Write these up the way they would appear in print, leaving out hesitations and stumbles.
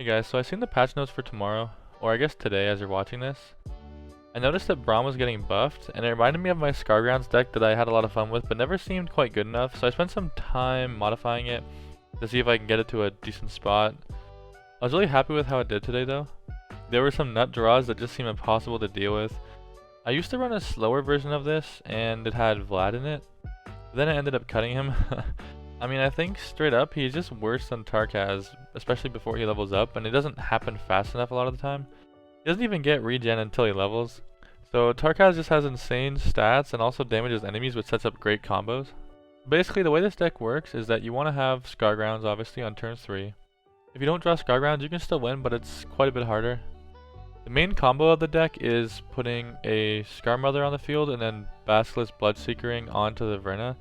Hey guys, so I seen the patch notes for tomorrow, or I guess today as you're watching this. I noticed that Braum was getting buffed, and it reminded me of my Scargrounds deck that I had a lot of fun with, but never seemed quite good enough, so I spent some time modifying it to see if I can get it to a decent spot. I was really happy with how it did today though. There were some nut draws that just seemed impossible to deal with. I used to run a slower version of this, and it had Vlad in it, but then I ended up cutting him. I mean, I think straight up, he's just worse than Tarkaz, especially before he levels up, and it doesn't happen fast enough a lot of the time. He doesn't even get regen until he levels. So Tarkaz just has insane stats and also damages enemies, which sets up great combos. Basically, the way this deck works is that you want to have Scargrounds, obviously, on turn 3. If you don't draw Scargrounds, you can still win, but it's quite a bit harder. The main combo of the deck is putting a Scarmother on the field and then Basilisk Bloodseekering onto the Vrina.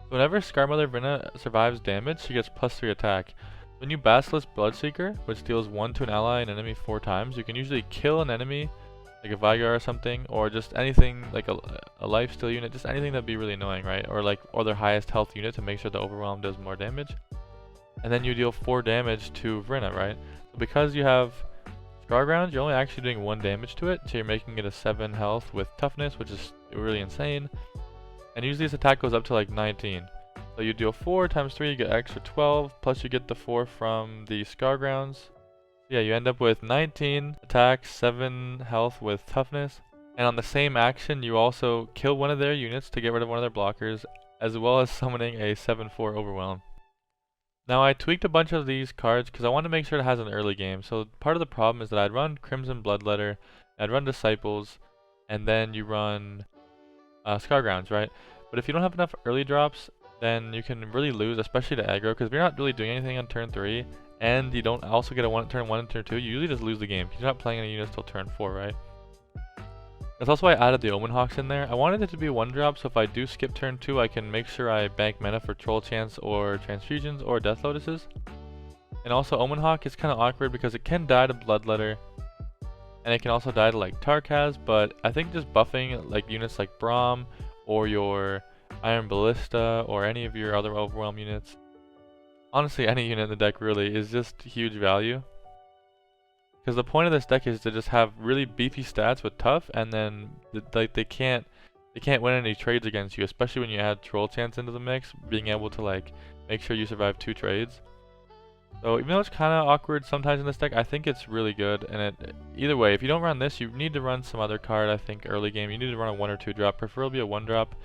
Whenever Scarmother Vrina survives damage, she gets +3 attack. When you Basilisk Bloodseeker, which deals 1 to an ally and enemy 4 times, you can usually kill an enemy, like a Vigar or something, or just anything like a lifesteal unit, just anything that'd be really annoying, right? Or their highest health unit to make sure the overwhelm does more damage. And then you deal 4 damage to Vrina, right? So because you have Scargrounds, you're only actually doing 1 damage to it, so you're making it a 7 health with toughness, which is really insane. And usually this attack goes up to like 19. So you deal 4 times 3, you get extra 12, plus you get the 4 from the Scargrounds. Yeah, you end up with 19 attack, 7 health with toughness. And on the same action, you also kill one of their units to get rid of one of their blockers, as well as summoning a 7/4 overwhelm. Now I tweaked a bunch of these cards because I want to make sure it has an early game. So part of the problem is that I'd run Crimson Bloodletter, I'd run Disciples, and then you run Scargrounds, right? But if you don't have enough early drops, then you can really lose, especially to aggro, because if you're not really doing anything on turn 3, and you don't also get a turn 1 and turn 2, you usually just lose the game, because you're not playing any units till turn 4, right? That's also why I added the Omen Hawks in there. I wanted it to be 1 drop, so if I do skip turn 2, I can make sure I bank mana for Troll Chance or Transfusions or Death Lotuses. And also Omen Hawk is kind of awkward because it can die to Bloodletter, and it can also die to like Tarkaz, but I think just buffing like units like Braum or your Iron Ballista or any of your other overwhelm units, honestly any unit in the deck really, is just huge value. Because the point of this deck is to just have really beefy stats with tough, and then like they can't win any trades against you, especially when you add Troll Chance into the mix, being able to like make sure you survive 2 trades. So even though it's kind of awkward sometimes in this deck, I think it's really good. And either way, if you don't run this, you need to run some other card. I think early game you need to run a 1 or 2 drop, preferably a 1 drop.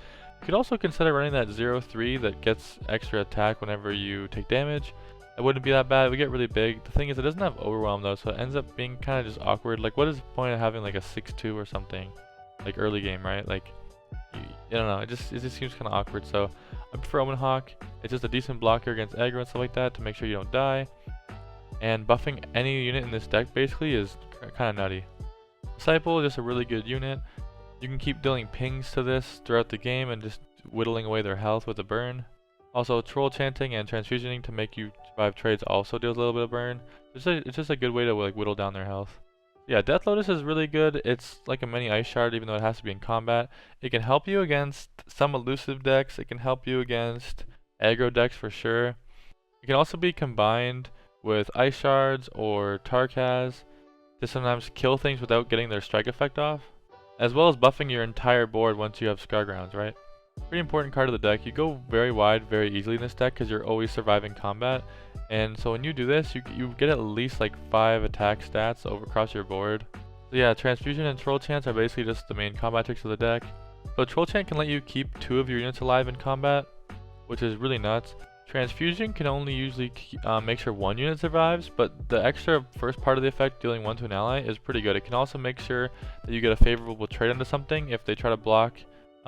You could also consider running that 0/3 that gets extra attack whenever you take damage. It wouldn't be that bad. It would get really big. The thing is, it doesn't have overwhelm though, so it ends up being kind of just awkward. Like, what is the point of having like a 6/2 or something, like early game, right? Like, I don't know. It just seems kind of awkward. So I prefer Omen Hawk. It's just a decent blocker against aggro and stuff like that to make sure you don't die. And buffing any unit in this deck basically is kind of nutty. Disciple is just a really good unit. You can keep dealing pings to this throughout the game and just whittling away their health with a burn. Also, Troll Chanting and Transfusioning to make you survive trades also deals a little bit of burn. It's just a good way to like whittle down their health. Yeah, Death Lotus is really good. It's like a mini Ice Shard, even though it has to be in combat. It can help you against some elusive decks. It can help you against aggro decks for sure. It can also be combined with Ice Shards or Tarkaz to sometimes kill things without getting their strike effect off, as well as buffing your entire board once you have Scargrounds, right? Pretty important card of the deck. You go very wide very easily in this deck because you're always surviving combat, and so when you do this, you get at least like 5 attack stats across your board. So yeah, Transfusion and Troll Chance are basically just the main combat tricks of the deck. So Troll Chance can let you keep 2 of your units alive in combat, which is really nuts. Transfusion can only usually make sure 1 unit survives, but the extra first part of the effect, dealing 1 to an ally, is pretty good. It can also make sure that you get a favorable trade onto something if they try to block.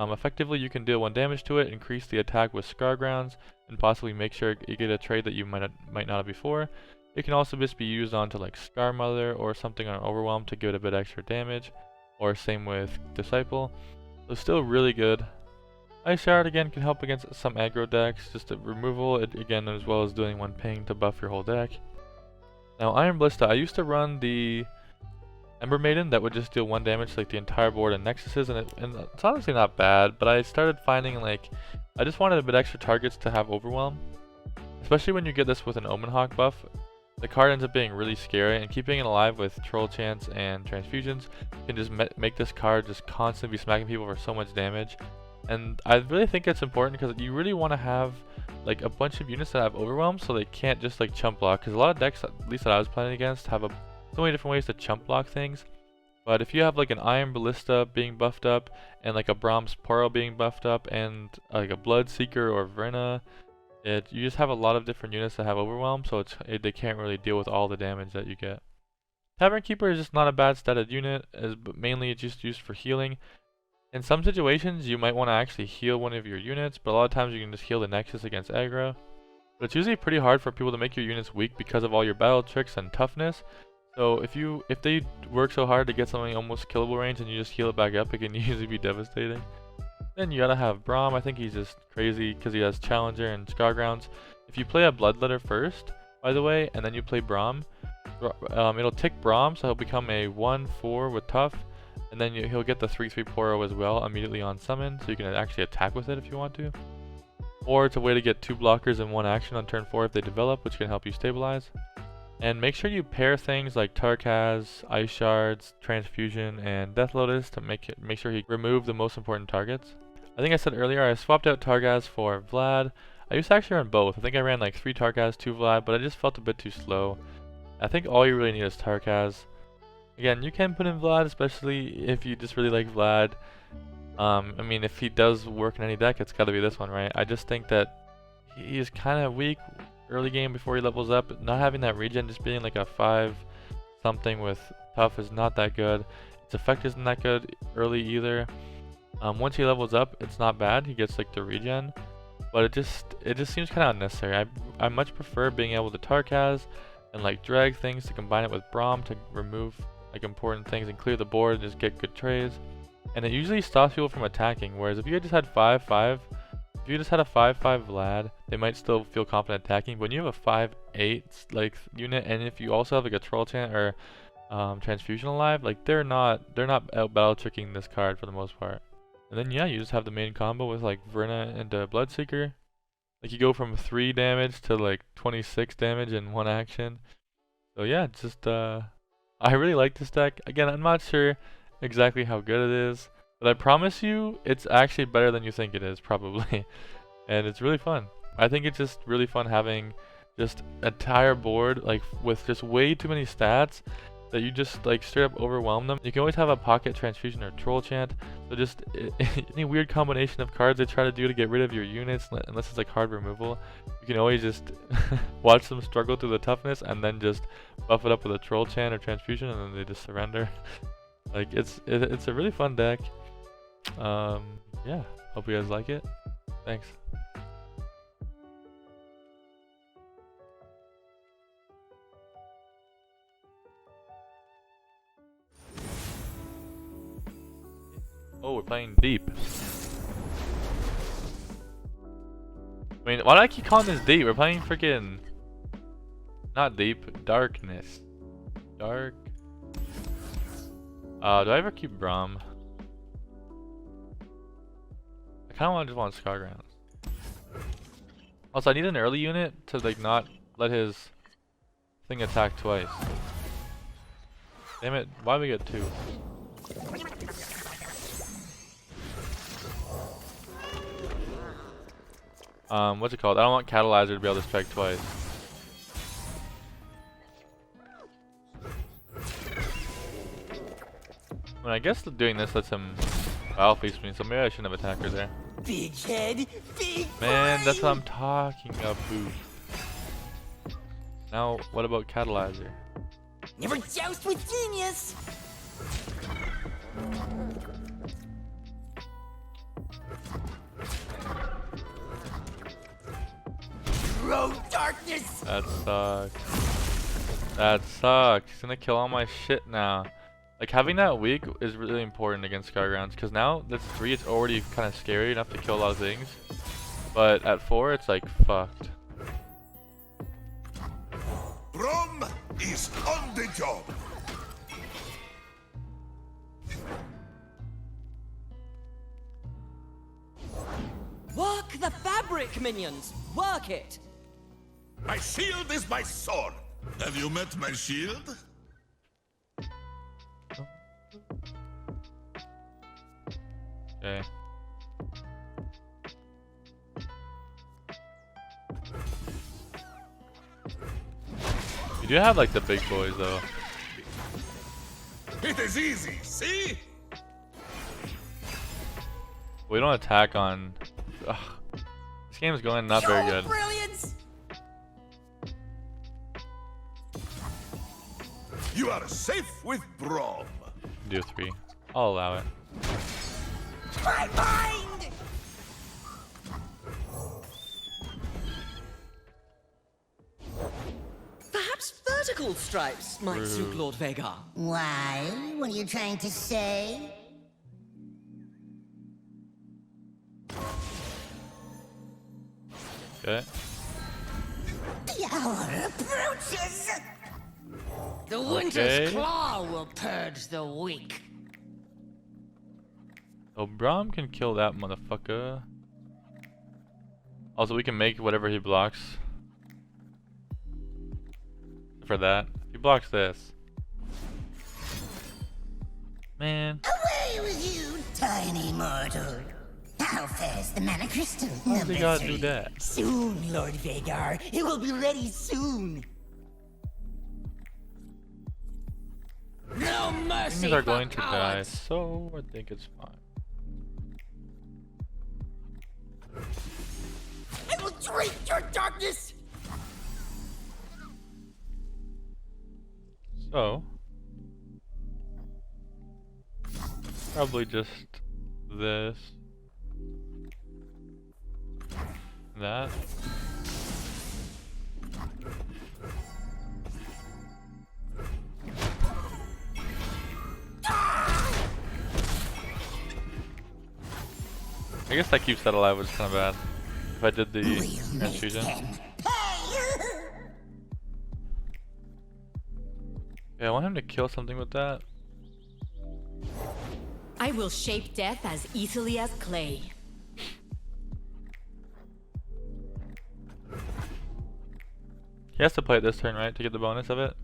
Effectively, you can deal 1 damage to it, increase the attack with Scargrounds, and possibly make sure you get a trade that you might not have before. It can also just be used onto like Scarmother or something on Overwhelm to give it a bit extra damage, or same with Disciple. So still really good. Ice Shard again can help against some aggro decks, just a removal again, as well as doing 1 ping to buff your whole deck. Now Iron Ballista, I used to run the Ember Maiden that would just deal 1 damage to like the entire board and nexuses, and it's honestly not bad, but I started finding like I just wanted a bit extra targets to have overwhelm, especially when you get this with an Omen Hawk buff. the card ends up being really scary, and keeping it alive with troll chants and transfusions can just make this card just constantly be smacking people for so much damage. And I really think it's important because you really want to have like a bunch of units that have overwhelm so they can't just like chump block, because a lot of decks, at least that I was playing against, have so many different ways to chump block things. But if you have like an Iron Ballista being buffed up, and like a Braum's Poro being buffed up, and like a Bloodseeker or Verna, you just have a lot of different units that have overwhelm, so they can't really deal with all the damage that you get. Tavern Keeper is just not a bad statted unit, but mainly it's just used for healing. In some situations, you might want to actually heal one of your units, but a lot of times you can just heal the Nexus against aggro. But it's usually pretty hard for people to make your units weak because of all your battle tricks and toughness. So if they work so hard to get something almost killable range and you just heal it back up, it can usually be devastating. Then you gotta have Braum. I think he's just crazy because he has Challenger and Scargrounds. If you play a Bloodletter first, by the way, and then you play Braum, it'll tick Braum, so he'll become a 1/4 with tough, and then he'll get the 3/3 Poro as well immediately on summon, so you can actually attack with it if you want to. Or it's a way to get 2 blockers in 1 action on turn 4 if they develop, which can help you stabilize. And make sure you pair things like Tarkaz, Ice Shards, Transfusion, and Death Lotus to make sure he remove the most important targets. I think I said earlier I swapped out Tarkaz for Vlad. I used to actually run both. I think I ran like 3 Tarkaz, 2 Vlad, but I just felt a bit too slow. I think all you really need is Tarkaz. Again, you can put in Vlad, especially if you just really like Vlad. I mean, if he does work in any deck, it's gotta be this one, right? I just think that he is kind of weak early game before he levels up. Not having that regen, just being like a 5 something with tough is not that good. Its effect isn't that good early either. Once he levels up, it's not bad. He gets like the regen, but it just seems kind of unnecessary. I much prefer being able to Tarkaz and like drag things to combine it with Braum to remove like important things and clear the board and just get good trades. And it usually stops people from attacking. Whereas if you just had 5/5, if you just had a 5/5 Vlad, they might still feel confident attacking. But when you have a 5/8 like unit, and if you also have like a troll chant or transfusion alive, like they're not out battle tricking this card for the most part. And then yeah, you just have the main combo with like Verna and Bloodseeker. Like you go from 3 damage to like 26 damage in 1 action. So yeah, it's just I really like this deck. Again, I'm not sure exactly how good it is, but I promise you it's actually better than you think it is, probably. And it's really fun. I think it's just really fun having just an entire board like with just way too many stats that you just like straight up overwhelm them. You can always have a pocket transfusion or troll chant, so just any weird combination of cards they try to do to get rid of your units, unless it's like hard removal, you can always just watch them struggle through the toughness and then just buff it up with a troll chant or transfusion, and then they just surrender. Like it's a really fun deck. Yeah, hope you guys like it. Thanks. Oh, we're playing deep. I mean, why do I keep calling this deep? We're playing freaking not deep, darkness. Dark. Do I ever keep Braum? I kind of just want Scargrounds. Also, I need an early unit to like not let his thing attack twice. Damn it! Why do we get 2? What's it called? I don't want Catalyzer to be able to strike twice. I mean, I guess doing this lets him battle feast me, so maybe I shouldn't have attacker there. Big head, big Man, that's what I'm talking about. Now, what about Catalyzer? Never joust with genius. Throw darkness. That sucks. That sucks. He's gonna kill all my shit now. Like, having that weak is really important against Scargrounds, because now that's 3, it's already kind of scary enough to kill a lot of things. But at 4, it's like fucked. Braum is on the job. Work the fabric, minions. Work it. My shield is my sword. Have you met my shield? Okay. You do have like the big boys though. It is easy, see? We don't attack on. Ugh. This game's going not very Your good. brilliance! You are safe with Braum. Do 3. I'll allow it. My mind! Perhaps vertical stripes might suit Lord Vega. Why? What are you trying to say? Okay. The hour approaches! The Okay. winter's claw will purge the weak. Oh, Braum can kill that motherfucker. Also, we can make whatever he blocks. For that. He blocks this. Man. Away with you, tiny mortal. How fares the mana crystal? Why do we gotta 3? do that? Soon, Lord Vagar. It will be ready soon. No mercy Things are for going to die, cowards. so I think it's fine. I will drink your darkness. So, probably just this, that. I guess that keeps that alive, which is kind of bad. If I did the transfusion. Yeah, I want him to kill something with that. I will shape death as easily as clay. He has to play it this turn, right, to get the bonus of it?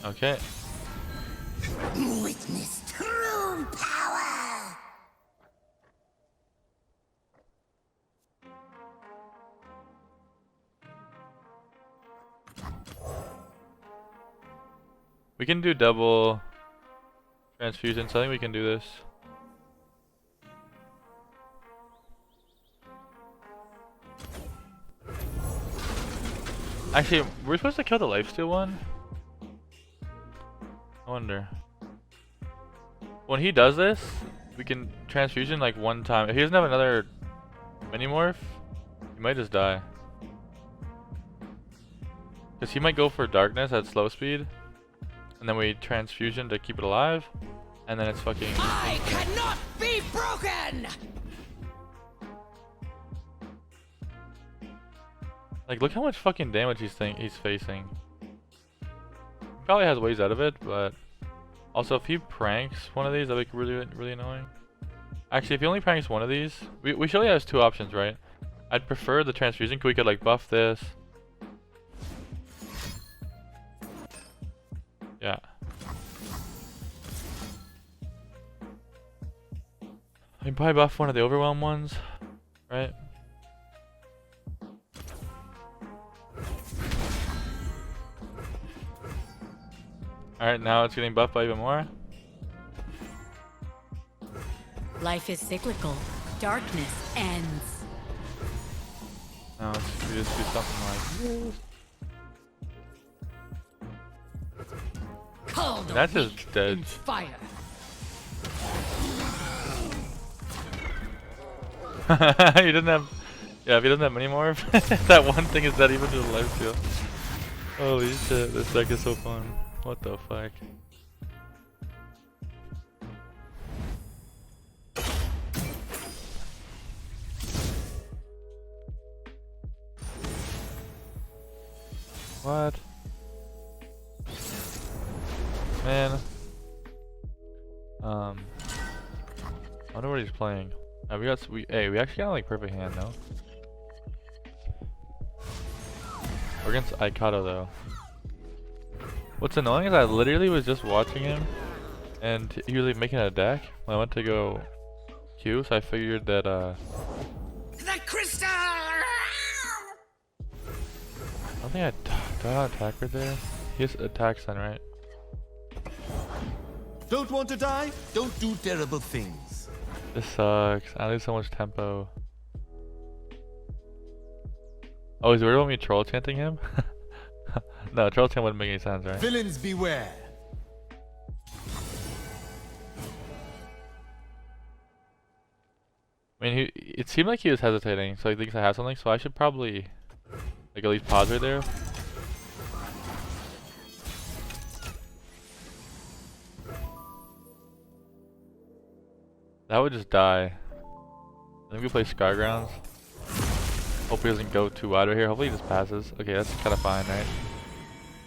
Okay. Witness true power. We can do double transfusion, so I think we can do this. Actually, we're supposed to kill the lifesteal one? I wonder. When he does this, we can transfusion like one time. If he doesn't have another mini morph, he might just die. Because he might go for darkness at slow speed. And then we transfusion to keep it alive. And then it's fucking... I cannot be broken. Like, look how much fucking damage he's facing. He probably has ways out of it, but... Also, if he pranks one of these, that'd be really, really annoying. Actually, if he only pranks one of these... We surely have 2 options, right? I'd prefer the transfusion, because we could, like, buff this. Yeah. I can probably buff one of the overwhelm ones, right? Alright, now it's getting buffed by even more. Life is cyclical. Darkness ends. Now we just do something like this. Call the That's just weak dead. in fire. He doesn't have... Yeah, if he doesn't have many more, that one thing is dead even to the life steal. Holy shit, this deck is so fun. What the fuck? What? Man. I wonder what he's playing. We actually got like perfect hand, no? We're against Ikato though. What's annoying is I literally was just watching him, and he was like making a deck when I went to go queue, so I figured that The crystal! I don't think do I have attack right there? He has attacks then, right? Don't want to die? Don't do terrible things. This sucks. I lose so much tempo. Oh, is it worried about me troll chanting him? No, troll chant wouldn't make any sense, right? Villains beware. I mean, it seemed like he was hesitating, so he thinks I have something, so I should probably like at least pause right there. That would just die. I think we play Scargrounds. Hope he doesn't go too wide right here. Hopefully he just passes. Okay, that's kind of fine, right?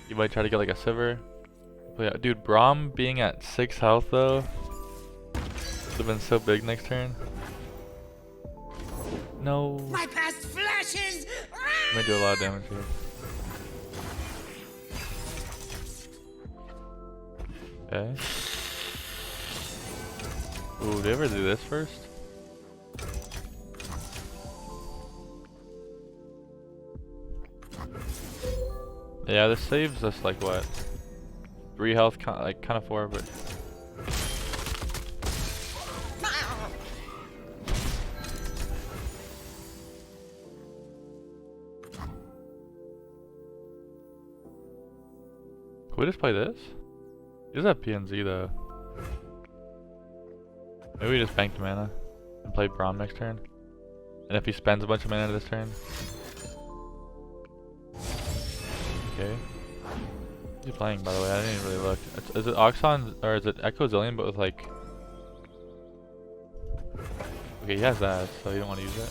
You might try to get like a Sivir. But yeah, dude, Braum being at 6 health though would have been so big next turn. No. My past flashes! May do a lot of damage here. Okay. Ooh, did they ever do this first? Yeah, this saves us like what? 3 health, like kind of 4, but. Can we just play this? He does have PNZ though. Maybe we just bank the mana and play Braum next turn. And if he spends a bunch of mana this turn. Okay. Who's he playing, by the way? I didn't even really look. Is it Akshan or is it Ekko Zilean but with like. Okay, he has that, so you don't want to use it.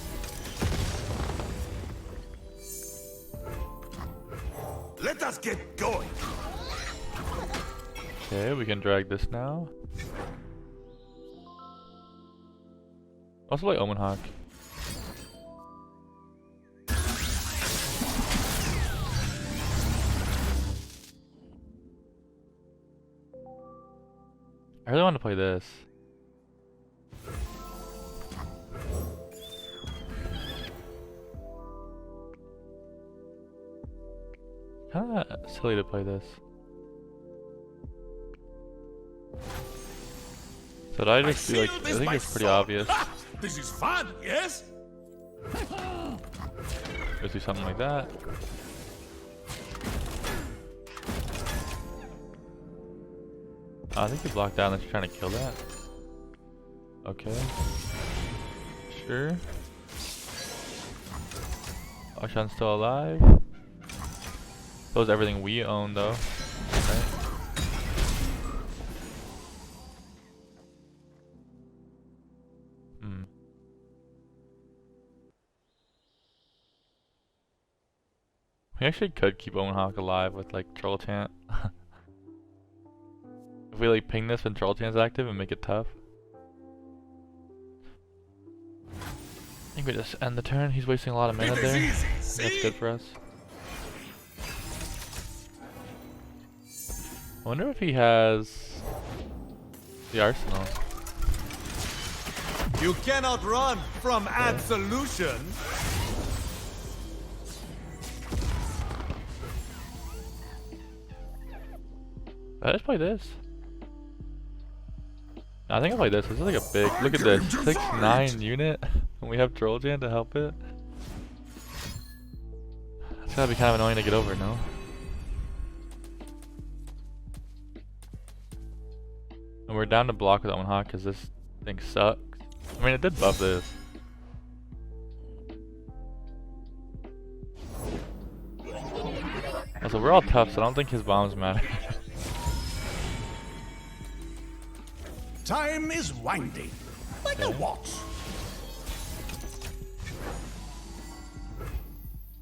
Let us get going. Okay, we can drag this now. Also like Omen Hawk. I really want to play this. Kinda silly to play this. So did I just do like, I think it's pretty obvious. Ha! This is fun, yes? Just do something like that. I think you blocked down that you're trying to kill that. Okay. Sure. Akshan's still alive. That was everything we own though. Right? We actually could keep Omen Hawk alive with like Troll Chant. If we like ping this when Troll Chant's active and make it tough. I think we just end the turn. He's wasting a lot of mana there. Easy, That's good for us. I wonder if he has the arsenal. You cannot run from absolution. I just play this. I think I play this. This is like a big. Look at this 6/9 unit, and we have Troll Chant to help it. It's gotta be kind of annoying to get over, no? And we're down to block with Omen Hawk because this thing sucks. I mean, it did buff this. Also, we're all tough, so I don't think his bombs matter. Time is winding, like a watch.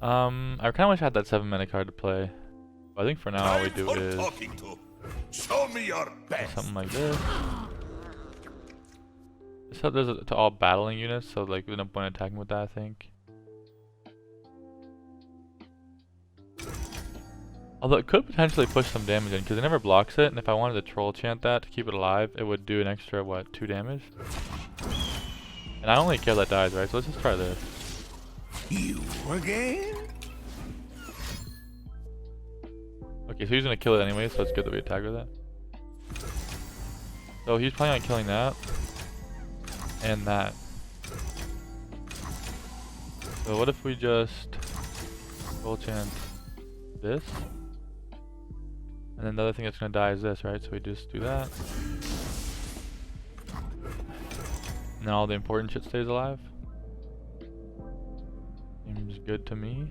I kind of wish I had that 7-mana card to play. But I think for now all we do is Talking to. Show me your best. something like this. So there's to all battling units, so like there's no point attacking with that, I think. Although it could potentially push some damage in, because it never blocks it, and if I wanted to troll chant that to keep it alive, it would do an extra, what, 2 damage? And I only care that dies, right? So let's just try this. You again? Okay, so he's gonna kill it anyway, so it's good that we attack with that. So he's planning on killing that. And that. So what if we just troll chant this? And then the other thing that's gonna die is this, right? So we just do that. And then all the important shit stays alive. Seems good to me.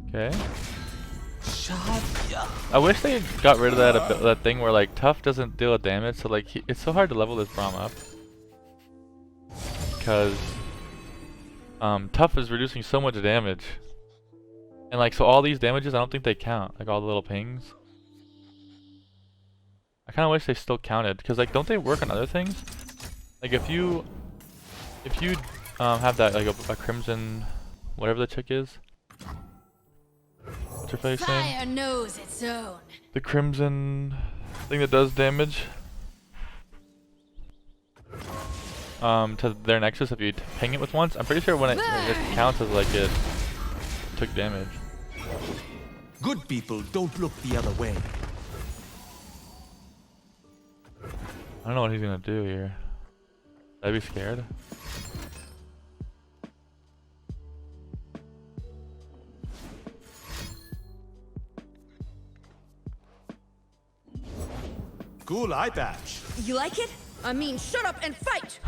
Okay. I wish they got rid of that thing where like tough doesn't deal with damage. So like it's so hard to level this Braum up because tough is reducing so much damage, and like so all these damages I don't think they count. Like all the little pings. I kind of wish they still counted because like don't they work on other things? Like if you have that like a crimson whatever the chick is. What's her face name? Fire knows its own. The crimson thing that does damage to their nexus if you ping it with once. I'm pretty sure when it counts as like it took damage. Good people don't look the other way. I don't know what he's gonna do here. I'd be scared. Cool eye patch. You like it? I mean, shut up and fight!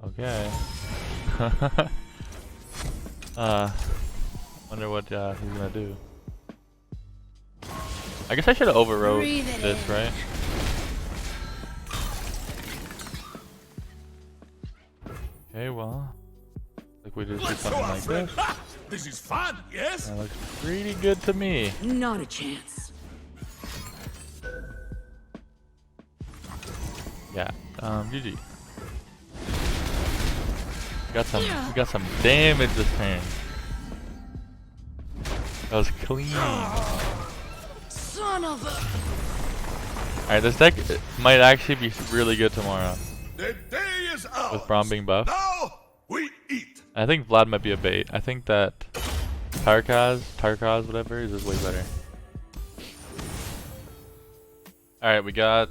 Okay. Wonder what he's gonna do. I guess I should have overrode this, right? Okay, well, like we just do Let's something go, our like friend. this. Ha! This is fun, yes? That looks pretty good to me. Not a chance. Yeah. GG. We got some damage this turn. That was clean. Son of a... Alright, this deck might actually be really good tomorrow. The day is ours. With Braum being buffed. Now we eat. I think Vlad might be a bait. I think that Tarkaz, whatever, is just way better. Alright, we got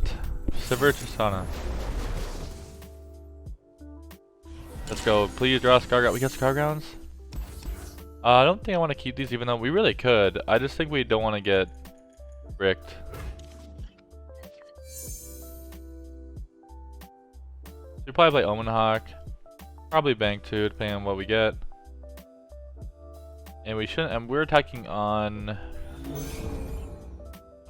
Sivir Tristana. Let's go. Please draw Scargrounds. We got Scargrounds? I don't think I want to keep these even though we really could. I just think we don't want to get bricked. We probably play Omen Hawk. Probably Bank too, depending on what we get. And we shouldn't, and we're attacking on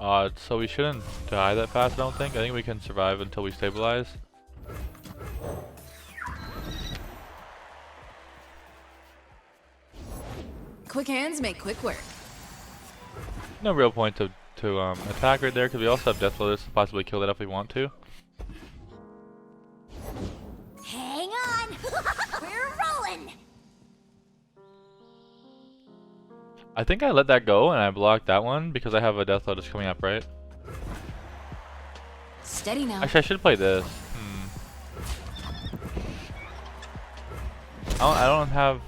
odds, so we shouldn't die that fast, I don't think. I think we can survive until we stabilize. Quick hands make quick work. No real point to attack right there, because we also have Death Lotus to possibly kill that if we want to. Hang on! We're rolling! I think I let that go and I blocked that one because I have a Death Lotus coming up, right? Steady now. Actually, I should play this. I don't have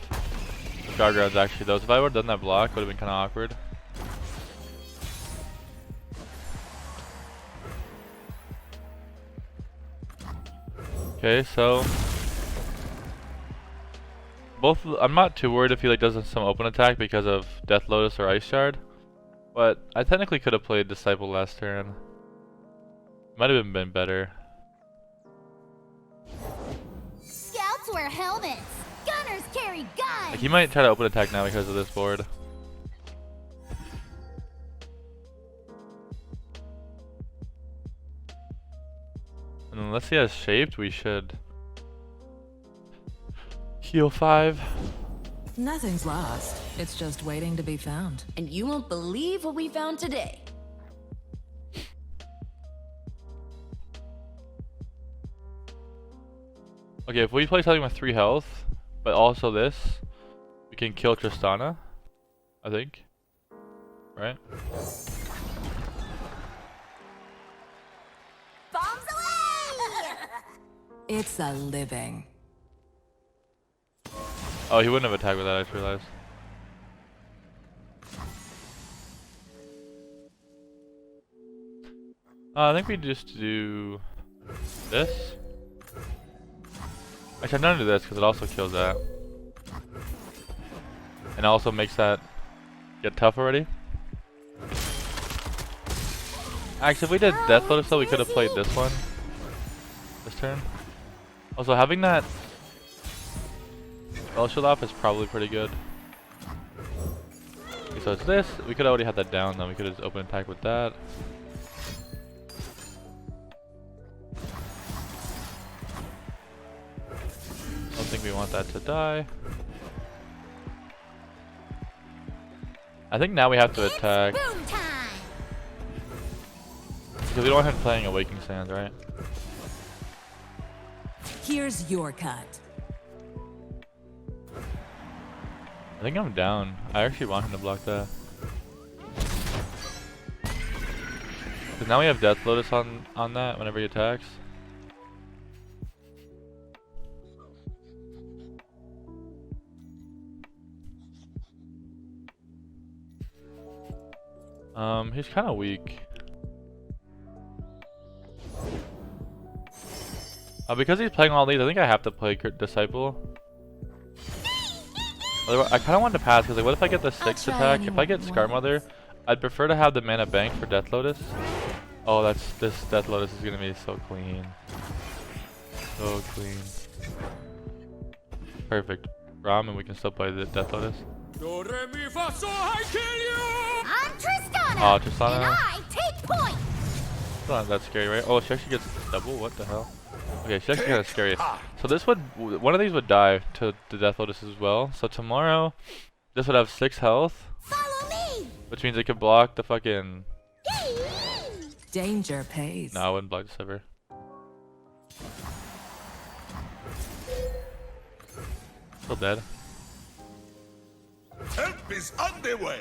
Scargrounds actually though, so if I would have done that block, it would have been kind of awkward. Okay, so I'm not too worried if he like does some open attack because of Death Lotus or Ice Shard, but I technically could have played Disciple last turn. Might have been better. Scouts wear helmets! Gunners carry guns! Like, he might try to open attack now because of this board. And unless he has shaped, we should heal 5. Nothing's lost. It's just waiting to be found. And you won't believe what we found today. Okay, if we play something with 3 health, but also this, we can kill Tristana, I think. Right? Bombs away! It's a living. Oh, he wouldn't have attacked with that, I just realized. I think we just do this. Actually, I'm gonna do this because it also kills that. And also makes that get tough already. Actually, if we did Death Lotus though, we could have played this one. This turn. Also, having that spell shield off is probably pretty good. Okay, so it's this. We could already have that down though. We could just open attack with that. I don't think we want that to die. I think now we have to attack. Boom time! Because we don't want him playing Awakening Sands, right? Here's your cut. I think I'm down. I actually want him to block that. Because now we have Death Lotus on that whenever he attacks. He's kind of weak. Because he's playing all these, I think I have to play Disciple. Otherwise, I kind of want to pass because like, what if I get the 6th attack? If I get Scarmother, I'd prefer to have the mana bank for Death Lotus. Oh, this Death Lotus is gonna be so clean, so clean. Perfect. Braum, and we can still play the Death Lotus. I'm Tristana! Oh, Tristana. And I take point! It's not that scary, right? Oh, she actually gets double? What the hell? Okay, she's actually kind of scary. So this would, one of these would die to the Death Lotus as well. So tomorrow, this would have 6 health. Follow me! Which means it could block the fucking... Danger pays. No, I wouldn't block the Sivir. Still dead. Help is underway.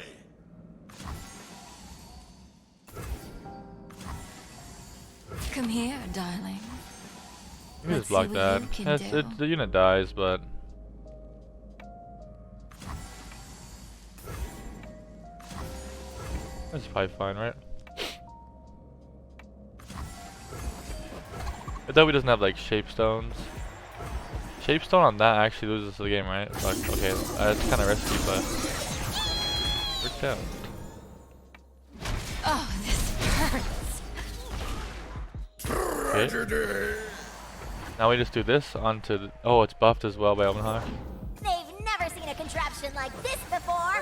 Come here, darling. You can just Let's block see that. what you can do. The unit dies, but... That's probably fine, right? I thought we doesn't have like shape stones. Shape stone on that actually loses the game, right? Like, okay, it's kind of risky, but worked out. Oh, this hurts. Okay. Now we just do this onto the... Oh, it's buffed as well by Omenhawk. They've never seen a contraption like this before!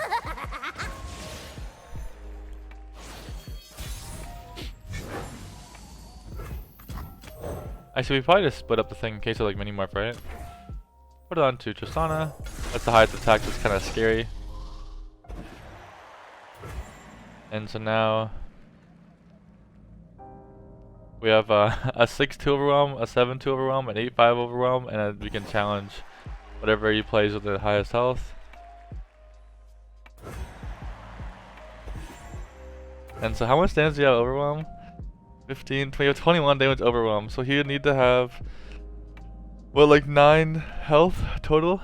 Actually, we probably just split up the thing in case of like mini morph, right? Put it onto Tristana. That's the highest attack, that's kind of scary. And so now we have a 6-2 overwhelm, a 7-2 overwhelm, an 8-5 overwhelm, and we can challenge whatever he plays with the highest health. And so how much damage do you have overwhelm? 15, 20, 21 damage overwhelm. So he would need to have, well, like 9 health total.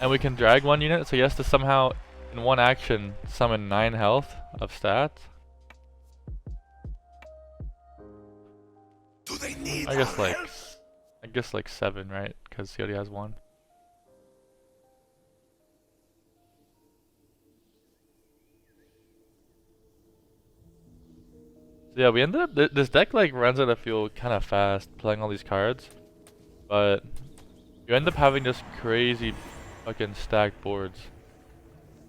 And we can drag 1 unit, so he has to somehow, in 1 action, summon 9 health of stats. Do they need I guess our like, help? 7, right? Because he already has 1. So yeah, we ended up, this deck like runs out of fuel kind of fast playing all these cards, but you end up having just crazy fucking stacked boards.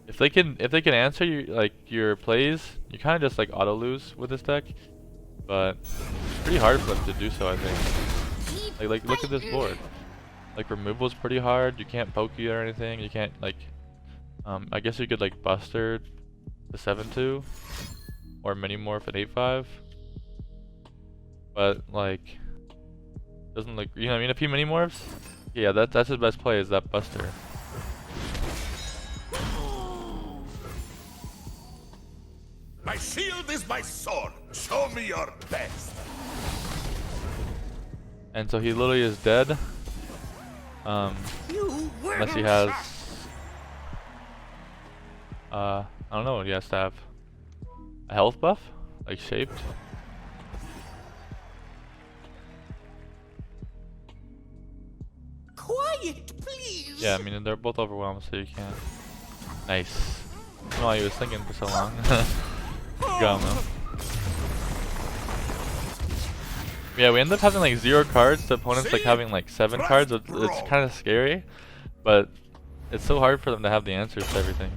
If they can answer your plays, you kind of just like auto lose with this deck, but it's pretty hard for them to do so, I think. Like look at this board. Like removal's pretty hard. You can't poke you or anything. You can't like I guess you could like Buster the 7-2 or mini morph at 8-5. But like doesn't look, you know what I mean? If he mini morphs, yeah, that's his best play is that Buster. My shield is my sword. Show me your best. And so he literally is dead. Unless he has I don't know what he has to have. A health buff? Like shaped? Quiet, please. Yeah, I mean they're both overwhelmed, so you can't. Nice. I don't know why he was thinking for so long. Got him though. Yeah, we end up having like 0 cards. The opponent's like having like 7 cards. It's kind of scary, but it's so hard for them to have the answers to everything.